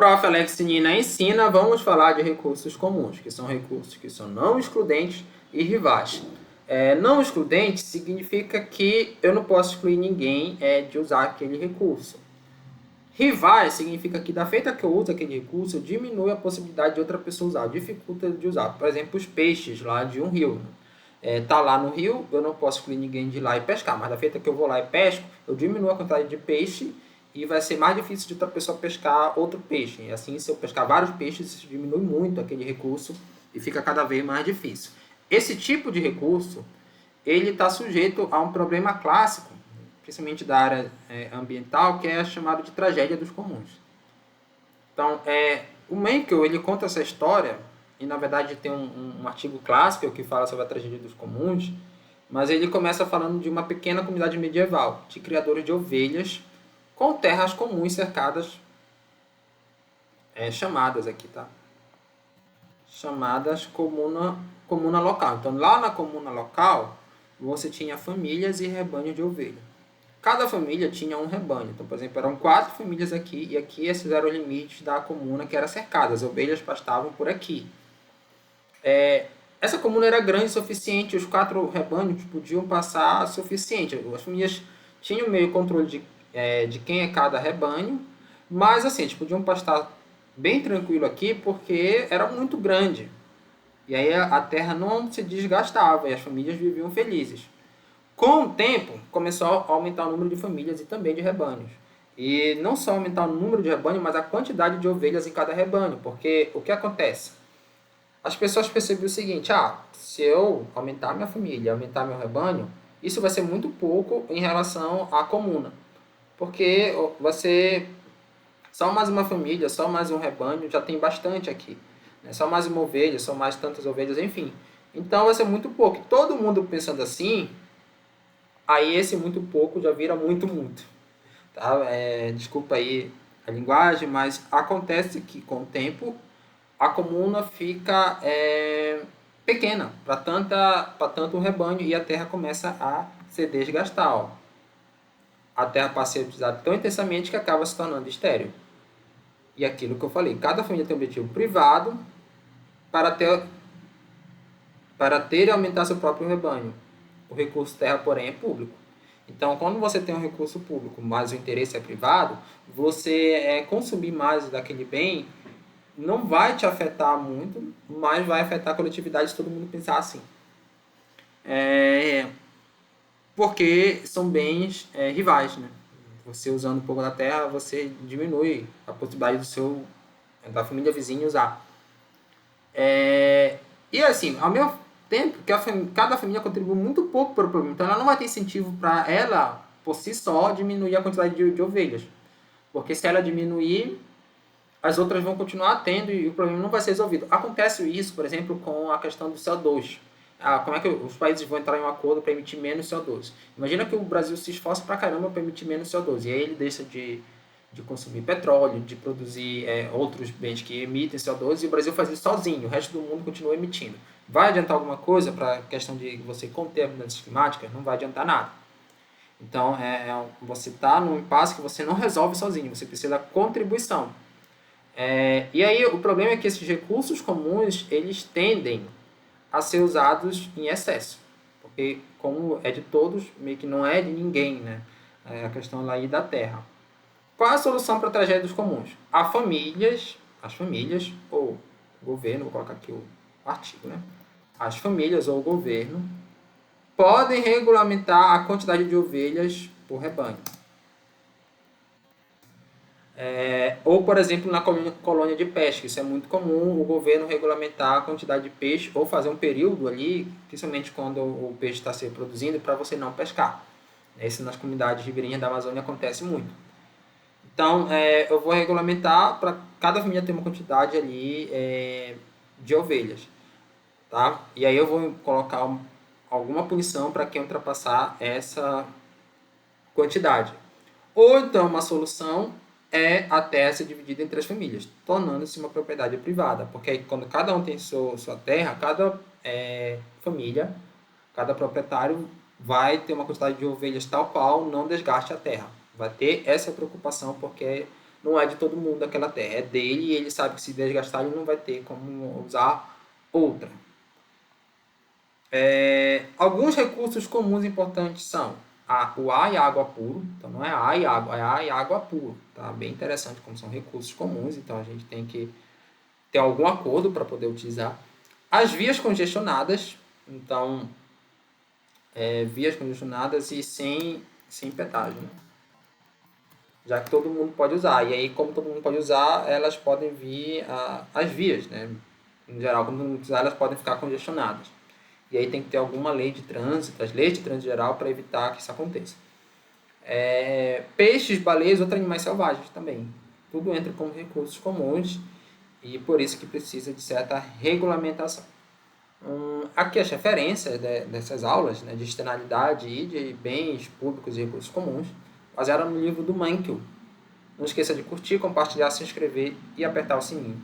Prof. Alex Nina ensina, vamos falar de recursos comuns, que são recursos que são não excludentes e rivais. Não excludente significa que eu não posso excluir ninguém de usar aquele recurso. Rivais significa que da feita que eu uso aquele recurso, diminui a possibilidade de outra pessoa usar, dificulta de usar. Por exemplo, os peixes lá de um rio. Tá lá no rio, eu não posso excluir ninguém de ir lá e pescar, mas da feita que eu vou lá e pesco, eu diminuo a quantidade de peixe e vai ser mais difícil de outra pessoa pescar outro peixe. E assim, se eu pescar vários peixes, isso diminui muito aquele recurso e fica cada vez mais difícil. Esse tipo de recurso, ele está sujeito a um problema clássico, principalmente da área ambiental, que é chamado de tragédia dos comuns. Então, o Menkel, ele conta essa história, e na verdade tem um artigo clássico que fala sobre a tragédia dos comuns, mas ele começa falando de uma pequena comunidade medieval, de criadores de ovelhas, com terras comuns cercadas, chamadas aqui, tá? Chamadas comuna local. Então, lá na comuna local, você tinha famílias e rebanhos de ovelha. Cada família tinha um rebanho. Então, por exemplo, eram 4 famílias aqui, e aqui esses eram os limites da comuna que era cercada. As ovelhas pastavam por aqui. Essa comuna era grande o suficiente, os 4 rebanhos podiam passar suficiente. As famílias tinham meio controle de quem é cada rebanho, mas assim, eles podiam pastar bem tranquilo aqui porque era muito grande. E aí a terra não se desgastava e as famílias viviam felizes. Com o tempo, começou a aumentar o número de famílias e também de rebanhos. E não só aumentar o número de rebanhos, mas a quantidade de ovelhas em cada rebanho. Porque o que acontece? As pessoas perceberam o seguinte, se eu aumentar minha família, aumentar meu rebanho, isso vai ser muito pouco em relação à comuna. Porque você, só mais uma família, só mais um rebanho, já tem bastante aqui. Só mais uma ovelha, só mais tantas ovelhas, enfim. Então vai ser muito pouco. Todo mundo pensando assim, aí esse muito pouco já vira muito, muito. Tá? Desculpa aí a linguagem, mas acontece que com o tempo a comuna fica pequena para tanto rebanho e a terra começa a se desgastar. Ó. A terra passa a ser utilizada tão intensamente que acaba se tornando estéril. E aquilo que eu falei, cada família tem um objetivo privado para ter e aumentar seu próprio rebanho. O recurso terra, porém, é público. Então, quando você tem um recurso público, mas o interesse é privado, você consumir mais daquele bem não vai te afetar muito, mas vai afetar a coletividade se todo mundo pensar assim. Porque são bens rivais, né? Você usando um pouco da terra, você diminui a possibilidade da família vizinha usar. E assim, ao mesmo tempo que cada família contribui muito pouco para o problema, então ela não vai ter incentivo para ela, por si só, diminuir a quantidade de ovelhas. Porque se ela diminuir, as outras vão continuar tendo e o problema não vai ser resolvido. Acontece isso, por exemplo, com a questão do CO2. Como é que os países vão entrar em um acordo para emitir menos CO2? Imagina que o Brasil se esforça pra caramba para emitir menos CO2. E aí ele deixa de consumir petróleo, de produzir outros bens que emitem CO2, e o Brasil faz isso sozinho, o resto do mundo continua emitindo. Vai adiantar alguma coisa para a questão de você conter as mudanças climáticas? Não vai adiantar nada. Então, você está num impasse que você não resolve sozinho, você precisa da contribuição. E aí o problema é que esses recursos comuns, eles tendem a ser usados em excesso. Porque como é de todos, meio que não é de ninguém, né? A questão lá aí da terra. Qual é a solução para a tragédia dos comuns? As famílias ou o governo, vou colocar aqui o artigo, né? As famílias ou o governo podem regulamentar a quantidade de ovelhas por rebanho. Ou, por exemplo, na colônia de pesca, isso é muito comum, o governo regulamentar a quantidade de peixe ou fazer um período ali, principalmente quando o peixe está se reproduzindo, para você não pescar. Isso nas comunidades ribeirinhas da Amazônia acontece muito. Então, eu vou regulamentar para cada família ter uma quantidade ali de ovelhas. Tá? E aí eu vou colocar alguma punição para quem ultrapassar essa quantidade. Ou então uma solução é a terra ser dividida entre as famílias, tornando-se uma propriedade privada. Porque aí, quando cada um tem sua terra, cada família, cada proprietário vai ter uma quantidade de ovelhas tal qual não desgaste a terra. Vai ter essa preocupação porque não é de todo mundo aquela terra, é dele e ele sabe que se desgastar ele não vai ter como usar outra. Alguns recursos comuns importantes são o ar e a água puro, então não é ar e água, é ar e água puro, tá? Bem interessante como são recursos comuns, então a gente tem que ter algum acordo para poder utilizar. As vias congestionadas, então vias congestionadas e sem pedágio, né? Já que todo mundo pode usar. E aí, como todo mundo pode usar, elas podem vir as vias, né? Em geral, como todo mundo usar, elas podem ficar congestionadas. E aí tem que ter alguma lei de trânsito, as leis de trânsito geral, para evitar que isso aconteça. Peixes, baleias, outros animais selvagens também. Tudo entra como recursos comuns e por isso que precisa de certa regulamentação. Aqui as referências dessas aulas, né, de externalidade e de bens públicos e recursos comuns, basearam no livro do Mankell. Não esqueça de curtir, compartilhar, se inscrever e apertar o sininho.